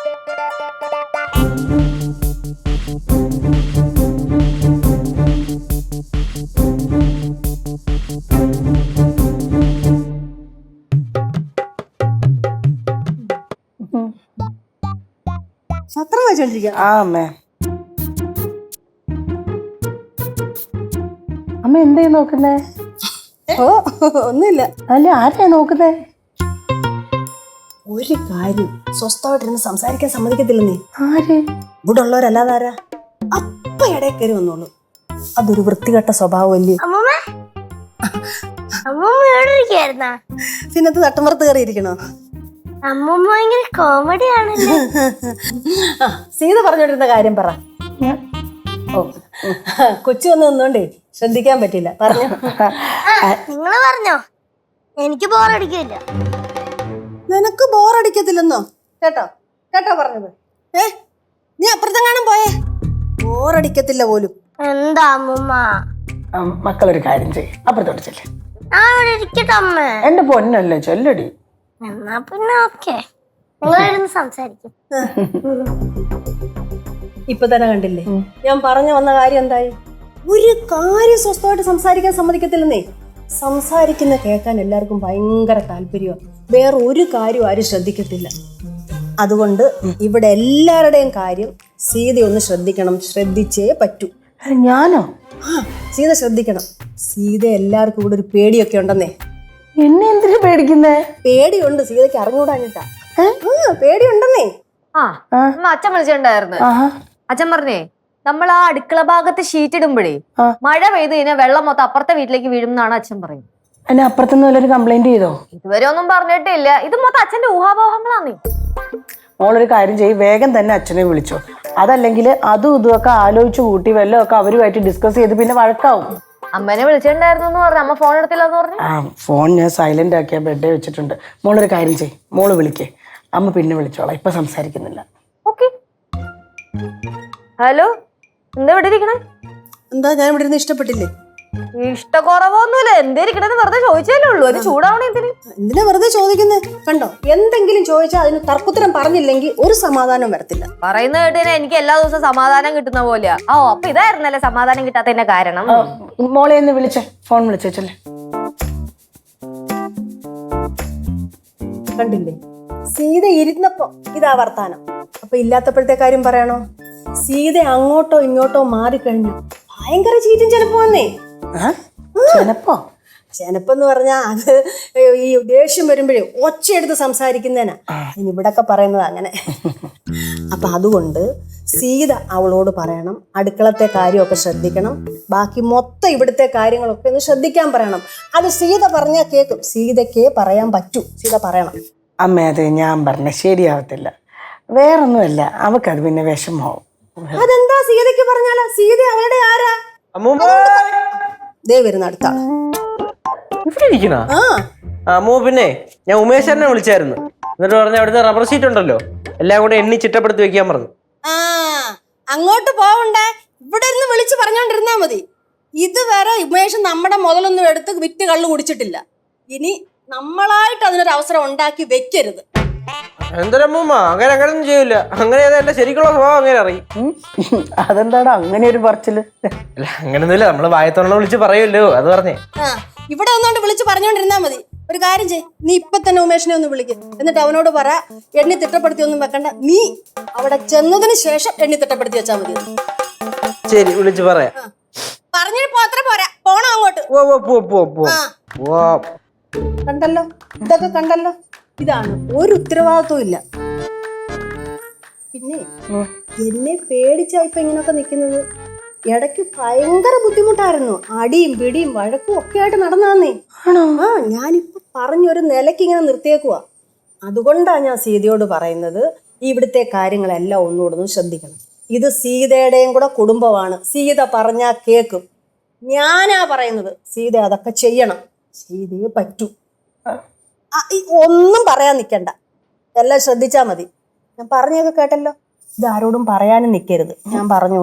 പത്രം വായിച്ചോണ്ടിരിക്കുക. ആ അമ്മേ. അമ്മ എന്താ നോക്കുന്നേ? ഓ ഒന്നുമില്ല. അല്ല ആരെയാ നോക്കുന്നേ? ഒരു കാര്യം സ്വസ്ഥമായിട്ടിരുന്ന് സംസാരിക്കാൻ സമ്മതിക്കത്തില്ലെന്നേ. ആര്? ഇവിടെ ഉള്ളവരല്ലാതെ ആരാ? അപ്പ ഇടയിൽ കയറി വന്നോളൂ. അതൊരു വൃത്തികെട്ട സ്വഭാവമല്ലേ. പിന്നത്ത് തട്ടുമ്പുറത്ത് കയറിയിരിക്കണോ? അമ്മൂമ്മ ഭയങ്കര കോമഡി ആണല്ലേ. സീത പറഞ്ഞോണ്ടിരുന്ന കാര്യം പറ. ഓ കൊച്ചു വന്ന് നിന്നോണ്ടേ ശ്രദ്ധിക്കാൻ പറ്റില്ല. പറഞ്ഞു. നിങ്ങള് പറഞ്ഞോ, എനിക്ക് ബോറടിക്കില്ല. നിനക്ക് ബോറടിക്കത്തില്ലെന്നോ? കേട്ടോ കേട്ടോ പറഞ്ഞത്. നീ അപ്പുറത്തെങ്ങാനും പോയേ. ബോറടിക്കത്തില്ല പോലും. എന്താ അമ്മൂമ്മ? മക്കളൊരു കാര്യം ചെയ്യും, അപ്പുറത്തോട്ട് ചെല്ലേ. ഞാൻ ഇവിടെ ഇരിക്കട്ടെ അമ്മ. എന്റെ പൊന്നല്ലേ, ചെല്ലടി. എന്നാ പിന്നെ ഓക്കെ, നിങ്ങളിരുന്ന് സംസാരിക്കും. ഇപ്പൊ തന്നെ കണ്ടില്ലേ ഞാൻ പറഞ്ഞു വന്ന കാര്യം എന്തായി? ഒരു കാര്യം സ്വസ്ഥമായിട്ട് സംസാരിക്കാൻ സമ്മതിക്കത്തില്ലെന്നേ. സംസാരിക്കുന്ന കേൾക്കാൻ എല്ലാവർക്കും ഭയങ്കര താല്പര്യമാണ്. വേറെ ഒരു കാര്യം ആരും ശ്രദ്ധിക്കത്തില്ല. അതുകൊണ്ട് ഇവിടെ എല്ലാവരുടെയും കാര്യം സീത ഒന്ന് ശ്രദ്ധിക്കണം. ശ്രദ്ധിച്ചേ പറ്റൂ. ഞാനോ? സീത ശ്രദ്ധിക്കണം. സീത എല്ലാവർക്കും ഇവിടെ ഒരു പേടിയൊക്കെ ഉണ്ടെന്നേ. എന്നെ എന്തിനു പേടിക്കുന്നേ? പേടിയുണ്ട്, സീതയ്ക്ക് അറിഞ്ഞുകൂടാഞ്ഞിട്ടാ. പേടിയുണ്ടെന്നേ. അച്ഛൻ വിളിച്ചിട്ടുണ്ടായിരുന്നു. അച്ഛൻ പറഞ്ഞേ, നമ്മൾ ആ അടുക്കള ഭാഗത്ത് ഷീറ്റ് ഇടുമ്പോഴേ മഴ പെയ്ത് കഴിഞ്ഞാൽ വെള്ളം മൊത്തം അപ്പുറത്തെ വീട്ടിലേക്ക് വീഴും എന്നാണ് അച്ഛൻ പറയുന്നത്. എന്നെ അപ്പുറത്തുനിന്ന് വല്ലൊരു കംപ്ലൈന്റ് ചെയ്തോ? ഇതുവരെ ഒന്നും പറഞ്ഞിട്ടില്ല. ഇത് മൊത്തം അച്ഛന്റെ ഊഹാപോഹങ്ങളാണ്. മോളൊരു കാര്യം ചെയ്യും, വേഗം തന്നെ അച്ഛനെ വിളിച്ചോ. അതല്ലെങ്കിൽ അതും ഇതുമൊക്കെ ആലോചിച്ച് കൂട്ടി വല്ലതൊക്കെ അവരുമായിട്ട് ഡിസ്കസ് ചെയ്ത് പിന്നെ വഴക്കാവും. അമ്മേനെ വിളിച്ചിട്ടുണ്ടായിരുന്നു എന്ന് പറഞ്ഞു. അമ്മ ഫോൺ എടുത്തില്ലെന്ന് പറഞ്ഞു. ഫോൺ ഞാൻ സൈലന്റ് ആക്കിയ ബെഡേ വെച്ചിട്ടുണ്ട്. മോളൊരു കാര്യം ചെയ്യും, മോള് വിളിക്കേ. അമ്മ പിന്നെ വിളിച്ചോളാം, ഇപ്പൊ സംസാരിക്കുന്നില്ല. ഓക്കെ. ഹലോ, എന്താ ഇവിടെ ഇരിക്കണേ? എന്താ ഞാൻ ഇവിടെ ഇരുന്ന് ഇഷ്ടപ്പെട്ടില്ലേ? ഇഷ്ടക്കുറവൊന്നുമില്ല. എന്തായിരിക്കണെന്ന് വെറുതെ ചോദിച്ചാലേ ഉള്ളൂ. ഒരു ചൂടാവണേ എന്തിന്? എന്തിനാ വെറുതെ ചോദിക്കുന്നത്? കണ്ടോ, എന്തെങ്കിലും ചോദിച്ചാൽ അതിന് തർക്കുത്തരം പറഞ്ഞില്ലെങ്കിൽ ഒരു സമാധാനം വരത്തില്ല. പറയുന്ന കേട്ട് എനിക്ക് എല്ലാ ദിവസവും സമാധാനം കിട്ടുന്ന പോലെയാ. ഓ, അപ്പൊ ഇതായിരുന്നല്ലേ സമാധാനം കിട്ടാത്തതിന്റെ കാരണം. മോളെ ഒന്ന് വിളിച്ചേ, ഫോൺ വിളിച്ചേച്ചല്ലേ. കണ്ടില്ലേ, സീത ഇരുന്നപ്പോ ഇതാ വർത്താനം. അപ്പൊ ഇല്ലാത്തപ്പോഴത്തെ കാര്യം പറയണോ? സീത അങ്ങോട്ടോ ഇങ്ങോട്ടോ മാറിക്കഴിഞ്ഞു ഭയങ്കര ചീറ്റും ചിലപ്പോ വന്നേ. ചെനപ്പെന്ന് പറഞ്ഞാ അത് ഈ ദേഷ്യം വരുമ്പോഴേ ഒച്ചയെടുത്ത് സംസാരിക്കുന്നതിനാ. ഇവിടൊക്കെ പറയുന്നത് അങ്ങനെ. അപ്പൊ അതുകൊണ്ട് സീത അവളോട് പറയണം, അടുക്കളത്തെ കാര്യമൊക്കെ ശ്രദ്ധിക്കണം, ബാക്കി മൊത്തം ഇവിടുത്തെ കാര്യങ്ങളൊക്കെ ഒന്ന് ശ്രദ്ധിക്കാൻ പറയണം. അത് സീത പറഞ്ഞാൽ കേൾക്കും. സീതയ്ക്കേ പറയാൻ പറ്റൂ. സീത പറയണം. അമ്മ അത് ഞാൻ പറഞ്ഞ ശരിയാവത്തില്ല. വേറൊന്നുമല്ല, അവക്കത് പിന്നെ വിഷമാവും. അതെന്താ സീതയ്ക്ക് പറഞ്ഞാലോ? സീത അവളുടെ ആരാ? ദേ വരുന്ന അടുത്താണ്. അമ്മൂ, പിന്നെ ഞാൻ ഉമേശ്വരനെ വിളിച്ചായിരുന്നു. എന്നിട്ട് പറഞ്ഞ അവിടുത്തെ റബ്ബർ ഷീറ്റ് ഉണ്ടല്ലോ, എല്ലാം കൂടെ എണ്ണി ചിട്ടപ്പെടുത്തി വെക്കാൻ പറഞ്ഞു. അങ്ങോട്ട് പോവണ്ടേ, ഇവിടെ ഇരുന്ന് വിളിച്ച് പറഞ്ഞോണ്ടിരുന്നാ മതി. ഇതുവരെ ഉമേഷ് നമ്മുടെ മുതലൊന്നും എടുത്ത് വിറ്റ് കള്ളു കുടിച്ചിട്ടില്ല. ഇനി നമ്മളായിട്ട് അതിനൊരു അവസരം ഉണ്ടാക്കി വെക്കരുത്. എന്തൊരമ്മൂമ്മ, അങ്ങനെ അങ്ങനെയൊന്നും ചെയ്യൂല. അങ്ങനെ എന്റെ ശരിക്കുള്ള സ്വഭാവം അങ്ങനെ അറിയും. അതെന്താടാ അങ്ങനെ ഒരു പറച്ചില്? അല്ല, അങ്ങനെയൊന്നുമില്ല, നമ്മള് വായത്തോളം വിളിച്ച് പറയുമല്ലോ, അത് പറഞ്ഞേ. ഇവിടെ ഒന്നുകൊണ്ട് വിളിച്ച് പറഞ്ഞോണ്ടിരുന്നാ മതി. ഒരു കാര്യം ചെയ്യ്, നീ ഇപ്പൊ തന്നെ ഉമേഷിനെ ഒന്ന് വിളിക്കും. എന്നിട്ട് അവനോട് പറ, എണ്ണി തിട്ടപ്പെടുത്തി ഒന്നും വെക്കണ്ട, നീ അവിടെ ചെന്നതിന് ശേഷം എണ്ണി തിട്ടപ്പെടുത്തി വെച്ചാൽ മതി. ശരി, വിളിച്ച് പറയാം. പറഞ്ഞിട്ട് അത്ര പോരാ, പോണോ അങ്ങോട്ട്? കണ്ടല്ലോ, ഇതൊക്കെ കണ്ടല്ലോ. ഇതാണ് ഒരു ഉത്തരവാദിത്വം ഇല്ല. പിന്നെ എന്നെ പേടിച്ചാ ഇപ്പൊ ഇങ്ങനൊക്കെ നിക്കുന്നത്. ഇടയ്ക്ക് ഭയങ്കര ബുദ്ധിമുട്ടായിരുന്നു. അടിയും പിടിയും വഴക്കും ഒക്കെ ആയിട്ട് നടന്നാന്നേ. ഞാനിപ്പോ പറഞ്ഞൊരു നിലയ്ക്ക് ഇങ്ങനെ നിർത്തിയേക്കുവാ. അതുകൊണ്ടാ ഞാൻ സീതയോട് പറയുന്നത്, ഇവിടുത്തെ കാര്യങ്ങളെല്ലാം ഒന്നുകൂടെ ശ്രദ്ധിക്കണം. ഇത് സീതയുടെയും കൂടെ കുടുംബമാണ്. സീത പറഞ്ഞാ കേക്കും. ഞാനാ പറയുന്നത്, സീത അതൊക്കെ ചെയ്യണം. സീതയെ പറ്റൂ. ഒന്നും പറയാൻ നിൽക്കണ്ട, എല്ലാം ശ്രദ്ധിച്ചാ മതി. ഞാൻ പറഞ്ഞൊക്കെ കേട്ടല്ലോ. ഇതാരോടും പറയാനും നിൽക്കരുത്. ഞാൻ പറഞ്ഞു.